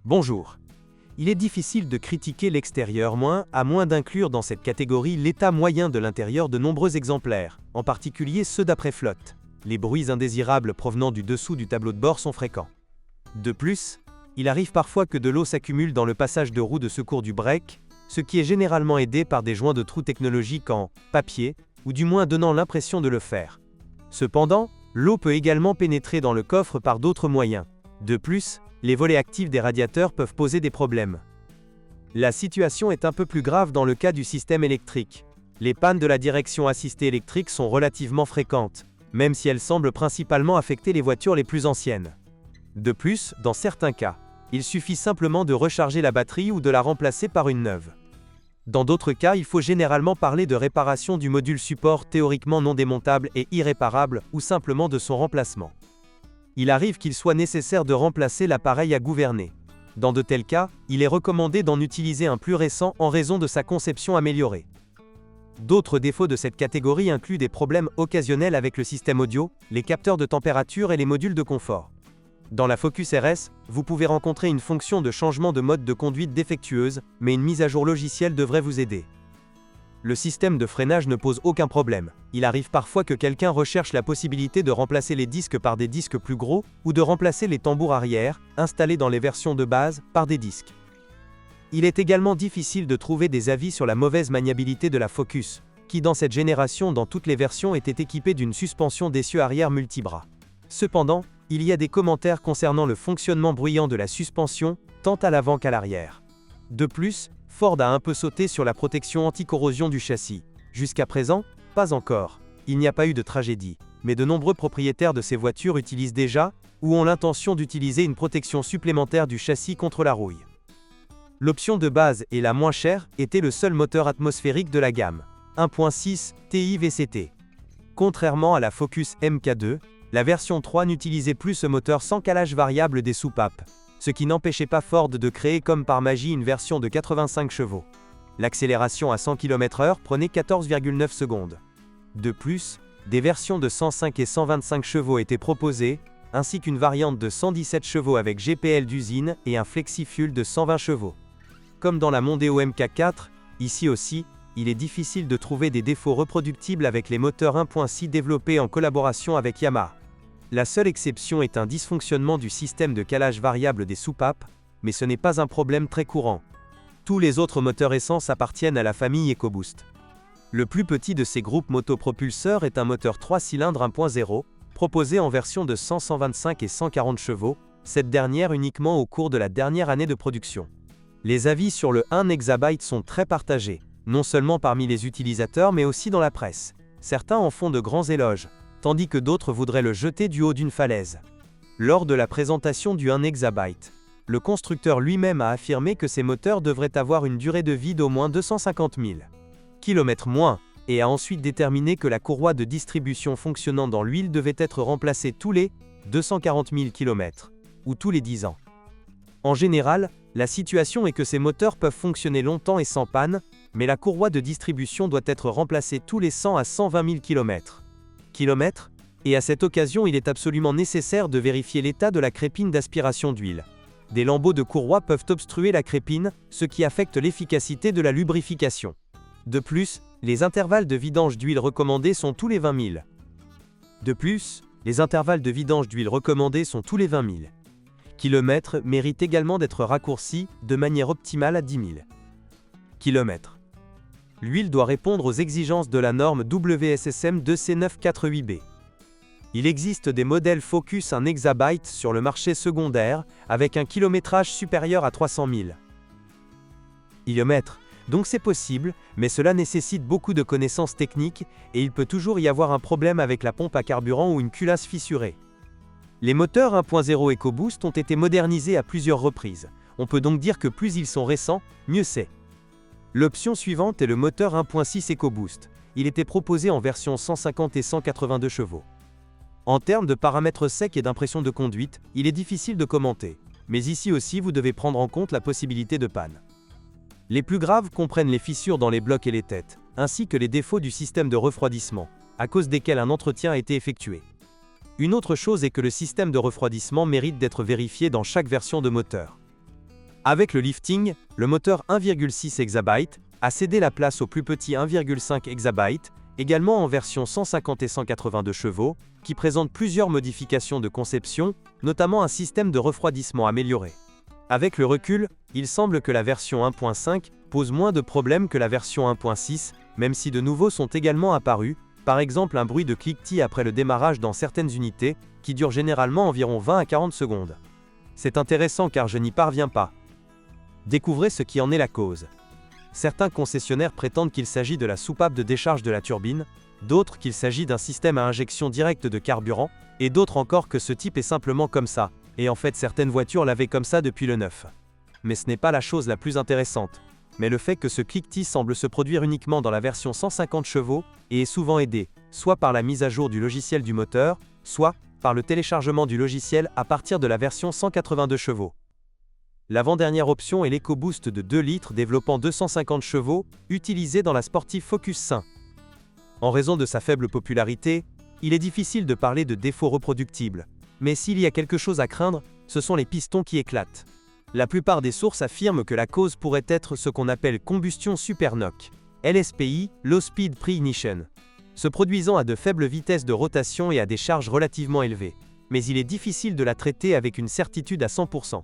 Bonjour. Il est difficile de critiquer l'extérieur à moins d'inclure dans cette catégorie l'état moyen de l'intérieur de nombreux exemplaires, en particulier ceux d'après flotte. Les bruits indésirables provenant du dessous du tableau de bord sont fréquents. De plus, il arrive parfois que de l'eau s'accumule dans le passage de roue de secours du break, ce qui est généralement aidé par des joints de trous technologiques en papier, ou du moins donnant l'impression de le faire. Cependant, l'eau peut également pénétrer dans le coffre par d'autres moyens. De plus, les volets actifs des radiateurs peuvent poser des problèmes. La situation est un peu plus grave dans le cas du système électrique. Les pannes de la direction assistée électrique sont relativement fréquentes, même si elles semblent principalement affecter les voitures les plus anciennes. De plus, dans certains cas, il suffit simplement de recharger la batterie ou de la remplacer par une neuve. Dans d'autres cas, il faut généralement parler de réparation du module support théoriquement non démontable et irréparable, ou simplement de son remplacement. Il arrive qu'il soit nécessaire de remplacer l'appareil à gouverner. Dans de tels cas, il est recommandé d'en utiliser un plus récent en raison de sa conception améliorée. D'autres défauts de cette catégorie incluent des problèmes occasionnels avec le système audio, les capteurs de température et les modules de confort. Dans la Focus RS, vous pouvez rencontrer une fonction de changement de mode de conduite défectueuse, mais une mise à jour logicielle devrait vous aider. Le système de freinage ne pose aucun problème. Il arrive parfois que quelqu'un recherche la possibilité de remplacer les disques par des disques plus gros, ou de remplacer les tambours arrière, installés dans les versions de base, par des disques. Il est également difficile de trouver des avis sur la mauvaise maniabilité de la Focus, qui dans cette génération dans toutes les versions était équipée d'une suspension d'essieu arrière multibras. Cependant, il y a des commentaires concernant le fonctionnement bruyant de la suspension, tant à l'avant qu'à l'arrière. De plus, Ford a un peu sauté sur la protection anti-corrosion du châssis. Jusqu'à présent, pas encore. Il n'y a pas eu de tragédie, mais de nombreux propriétaires de ces voitures utilisent déjà, ou ont l'intention d'utiliser une protection supplémentaire du châssis contre la rouille. L'option de base, et la moins chère, était le seul moteur atmosphérique de la gamme, 1.6 TI VCT. Contrairement à la Focus MK2, la version 3 n'utilisait plus ce moteur sans calage variable des soupapes, ce qui n'empêchait pas Ford de créer comme par magie une version de 85 chevaux. L'accélération à 100 km/h prenait 14,9 secondes. De plus, des versions de 105 et 125 chevaux étaient proposées, ainsi qu'une variante de 117 chevaux avec GPL d'usine et un FlexiFuel de 120 chevaux. Comme dans la Mondeo MK4, ici aussi, il est difficile de trouver des défauts reproductibles avec les moteurs 1.6 développés en collaboration avec Yamaha. La seule exception est un dysfonctionnement du système de calage variable des soupapes, mais ce n'est pas un problème très courant. Tous les autres moteurs essence appartiennent à la famille EcoBoost. Le plus petit de ces groupes motopropulseurs est un moteur 3 cylindres 1.0, proposé en version de 100, 125 et 140 chevaux, cette dernière uniquement au cours de la dernière année de production. Les avis sur le 1 exabyte sont très partagés, non seulement parmi les utilisateurs mais aussi dans la presse. Certains en font de grands éloges, tandis que d'autres voudraient le jeter du haut d'une falaise. Lors de la présentation du 1 exabyte, le constructeur lui-même a affirmé que ces moteurs devraient avoir une durée de vie d'au moins 250 000 km moins, et a ensuite déterminé que la courroie de distribution fonctionnant dans l'huile devait être remplacée tous les 240 000 km, ou tous les 10 ans. En général, la situation est que ces moteurs peuvent fonctionner longtemps et sans panne, mais la courroie de distribution doit être remplacée tous les 100 à 120 000 km. Et à cette occasion il est absolument nécessaire de vérifier l'état de la crépine d'aspiration d'huile. Des lambeaux de courroie peuvent obstruer la crépine, ce qui affecte l'efficacité de la lubrification. De plus, les intervalles de vidange d'huile recommandés sont tous les 20 000 km méritent également d'être raccourcis de manière optimale à 10 000 km. L'huile doit répondre aux exigences de la norme WSSM 2C948B. Il existe des modèles Focus 1 exabyte sur le marché secondaire, avec un kilométrage supérieur à 300 000 km. Donc c'est possible, mais cela nécessite beaucoup de connaissances techniques, et il peut toujours y avoir un problème avec la pompe à carburant ou une culasse fissurée. Les moteurs 1.0 EcoBoost ont été modernisés à plusieurs reprises. On peut donc dire que plus ils sont récents, mieux c'est. L'option suivante est le moteur 1.6 EcoBoost. Il était proposé en version 150 et 182 chevaux. En termes de paramètres secs et d'impression de conduite, il est difficile de commenter. Mais ici aussi vous devez prendre en compte la possibilité de panne. Les plus graves comprennent les fissures dans les blocs et les têtes, ainsi que les défauts du système de refroidissement, à cause desquels un entretien a été effectué. Une autre chose est que le système de refroidissement mérite d'être vérifié dans chaque version de moteur. Avec le lifting, le moteur 1,6 EB a cédé la place au plus petit 1,5 EB, également en version 150 et 182 chevaux, qui présente plusieurs modifications de conception, notamment un système de refroidissement amélioré. Avec le recul, il semble que la version 1.5 pose moins de problèmes que la version 1.6, même si de nouveaux sont également apparus, par exemple un bruit de cliquetis après le démarrage dans certaines unités, qui dure généralement environ 20 à 40 secondes. C'est intéressant car je n'y parviens pas. Découvrez ce qui en est la cause. Certains concessionnaires prétendent qu'il s'agit de la soupape de décharge de la turbine, d'autres qu'il s'agit d'un système à injection directe de carburant, et d'autres encore que ce type est simplement comme ça, et en fait certaines voitures l'avaient comme ça depuis le 9. Mais ce n'est pas la chose la plus intéressante, mais le fait que ce cliquetis semble se produire uniquement dans la version 150 chevaux, et est souvent aidé, soit par la mise à jour du logiciel du moteur, soit par le téléchargement du logiciel à partir de la version 182 chevaux. L'avant-dernière option est l'EcoBoost de 2 litres développant 250 chevaux, utilisé dans la Sportive Focus 5. En raison de sa faible popularité, il est difficile de parler de défauts reproductibles. Mais s'il y a quelque chose à craindre, ce sont les pistons qui éclatent. La plupart des sources affirment que la cause pourrait être ce qu'on appelle combustion supernoc, LSPI, Low Speed Pre-Ignition, se produisant à de faibles vitesses de rotation et à des charges relativement élevées. Mais il est difficile de la traiter avec une certitude à 100%.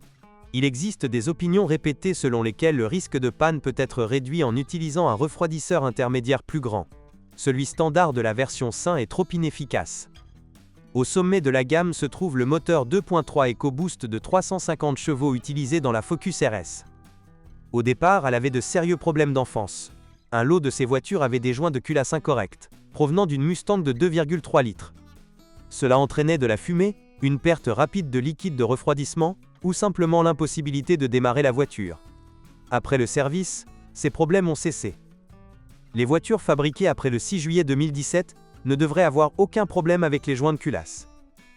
Il existe des opinions répétées selon lesquelles le risque de panne peut être réduit en utilisant un refroidisseur intermédiaire plus grand. Celui standard de la version 5 est trop inefficace. Au sommet de la gamme se trouve le moteur 2.3 EcoBoost de 350 chevaux utilisé dans la Focus RS. Au départ, elle avait de sérieux problèmes d'enfance. Un lot de ces voitures avait des joints de culasse incorrects, provenant d'une Mustang de 2,3 litres. Cela entraînait de la fumée, une perte rapide de liquide de refroidissement, ou simplement l'impossibilité de démarrer la voiture. Après le service, ces problèmes ont cessé. Les voitures fabriquées après le 6 juillet 2017 ne devraient avoir aucun problème avec les joints de culasse.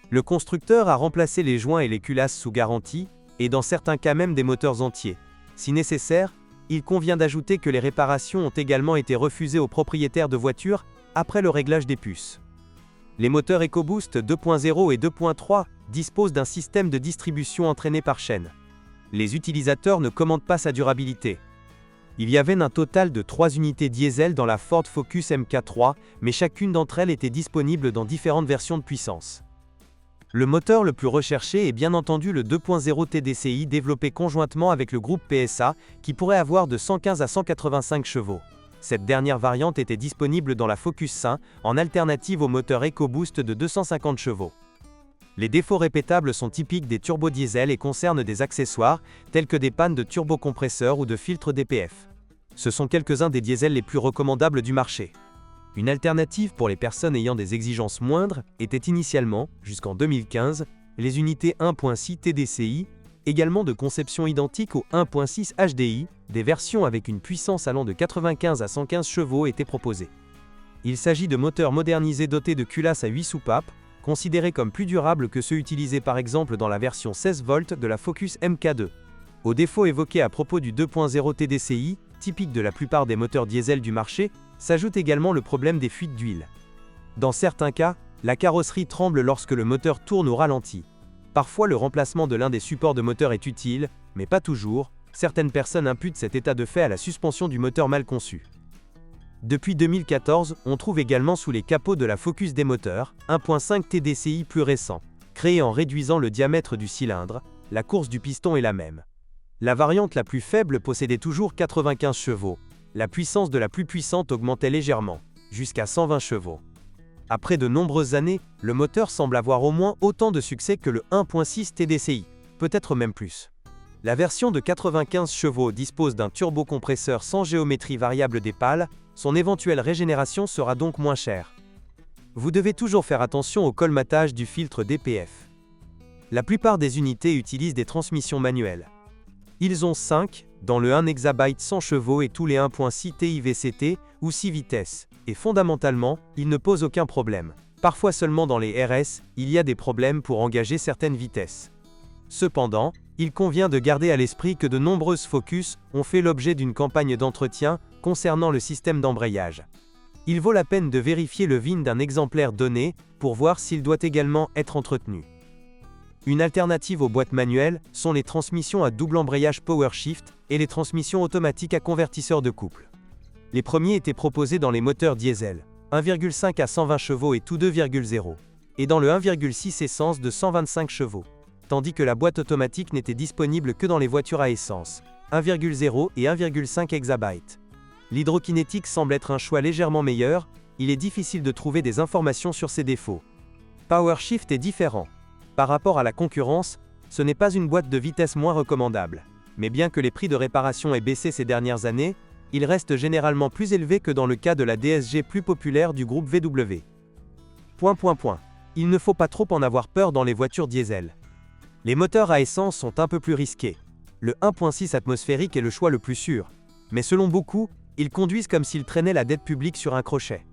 Le constructeur a remplacé les joints et les culasses sous garantie, et dans certains cas même des moteurs entiers. Si nécessaire, il convient d'ajouter que les réparations ont également été refusées aux propriétaires de voitures après le réglage des puces. Les moteurs EcoBoost 2.0 et 2.3 disposent d'un système de distribution entraîné par chaîne. Les utilisateurs ne commandent pas sa durabilité. Il y avait un total de 3 unités diesel dans la Ford Focus MK3, mais chacune d'entre elles était disponible dans différentes versions de puissance. Le moteur le plus recherché est bien entendu le 2.0 TDCi développé conjointement avec le groupe PSA, qui pourrait avoir de 115 à 185 chevaux. Cette dernière variante était disponible dans la Focus 5, en alternative au moteur EcoBoost de 250 chevaux. Les défauts répétables sont typiques des turbodiesels et concernent des accessoires, tels que des pannes de turbocompresseur ou de filtres DPF. Ce sont quelques-uns des diesels les plus recommandables du marché. Une alternative pour les personnes ayant des exigences moindres était initialement, jusqu'en 2015, les unités 1.6 TDCi, également de conception identique au 1.6 HDI, des versions avec une puissance allant de 95 à 115 chevaux étaient proposées. Il s'agit de moteurs modernisés dotés de culasses à 8 soupapes, considérés comme plus durables que ceux utilisés par exemple dans la version 16 volts de la Focus MK2. Aux défauts évoqués à propos du 2.0 TDCi, typique de la plupart des moteurs diesel du marché, s'ajoute également le problème des fuites d'huile. Dans certains cas, la carrosserie tremble lorsque le moteur tourne au ralenti. Parfois le remplacement de l'un des supports de moteur est utile, mais pas toujours. Certaines personnes imputent cet état de fait à la suspension du moteur mal conçu. Depuis 2014, on trouve également sous les capots de la Focus des moteurs 1.5 TDCi plus récents. Créé en réduisant le diamètre du cylindre, la course du piston est la même. La variante la plus faible possédait toujours 95 chevaux. La puissance de la plus puissante augmentait légèrement, jusqu'à 120 chevaux. Après de nombreuses années, le moteur semble avoir au moins autant de succès que le 1.6 TDCi, peut-être même plus. La version de 95 chevaux dispose d'un turbocompresseur sans géométrie variable des pales, son éventuelle régénération sera donc moins chère. Vous devez toujours faire attention au colmatage du filtre DPF. La plupart des unités utilisent des transmissions manuelles. Ils ont 5, dans le 1 exabyte 100 chevaux et tous les 1.6 TIVCT, ou 6 vitesses, et fondamentalement, ils ne posent aucun problème. Parfois seulement dans les RS, il y a des problèmes pour engager certaines vitesses. Cependant, il convient de garder à l'esprit que de nombreuses Focus ont fait l'objet d'une campagne d'entretien concernant le système d'embrayage. Il vaut la peine de vérifier le VIN d'un exemplaire donné pour voir s'il doit également être entretenu. Une alternative aux boîtes manuelles sont les transmissions à double embrayage PowerShift et les transmissions automatiques à convertisseur de couple. Les premiers étaient proposés dans les moteurs diesel, 1,5 à 120 chevaux et tout 2,0, et dans le 1,6 essence de 125 chevaux, tandis que la boîte automatique n'était disponible que dans les voitures à essence, 1,0 et 1,5 hexabytes. L'hydrokinétique semble être un choix légèrement meilleur, il est difficile de trouver des informations sur ses défauts. PowerShift est différent. Par rapport à la concurrence, ce n'est pas une boîte de vitesse moins recommandable. Mais bien que les prix de réparation aient baissé ces dernières années, ils restent généralement plus élevés que dans le cas de la DSG plus populaire du groupe VW. Il ne faut pas trop en avoir peur dans les voitures diesel. Les moteurs à essence sont un peu plus risqués. Le 1.6 atmosphérique est le choix le plus sûr. Mais selon beaucoup, ils conduisent comme s'ils traînaient la dette publique sur un crochet.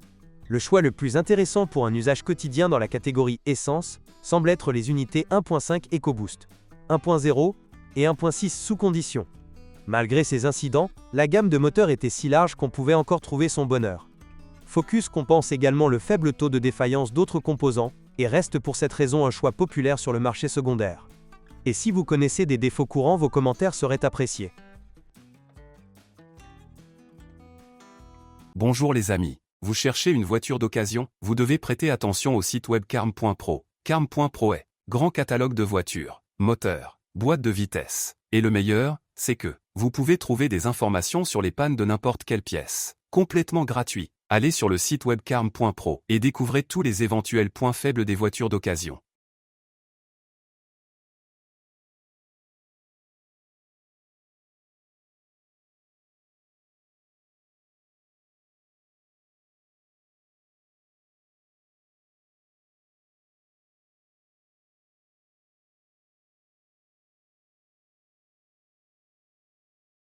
Le choix le plus intéressant pour un usage quotidien dans la catégorie essence semble être les unités 1.5 EcoBoost, 1.0 et 1.6 sous condition. Malgré ces incidents, la gamme de moteurs était si large qu'on pouvait encore trouver son bonheur. Focus compense également le faible taux de défaillance d'autres composants et reste pour cette raison un choix populaire sur le marché secondaire. Et si vous connaissez des défauts courants, vos commentaires seraient appréciés. Bonjour les amis. Vous cherchez une voiture d'occasion? Vous devez prêter attention au site web carm.pro. Carm.pro est grand catalogue de voitures, moteurs, boîtes de vitesse. Et le meilleur, c'est que vous pouvez trouver des informations sur les pannes de n'importe quelle pièce. Complètement gratuit. Allez sur le site web carm.pro et découvrez tous les éventuels points faibles des voitures d'occasion.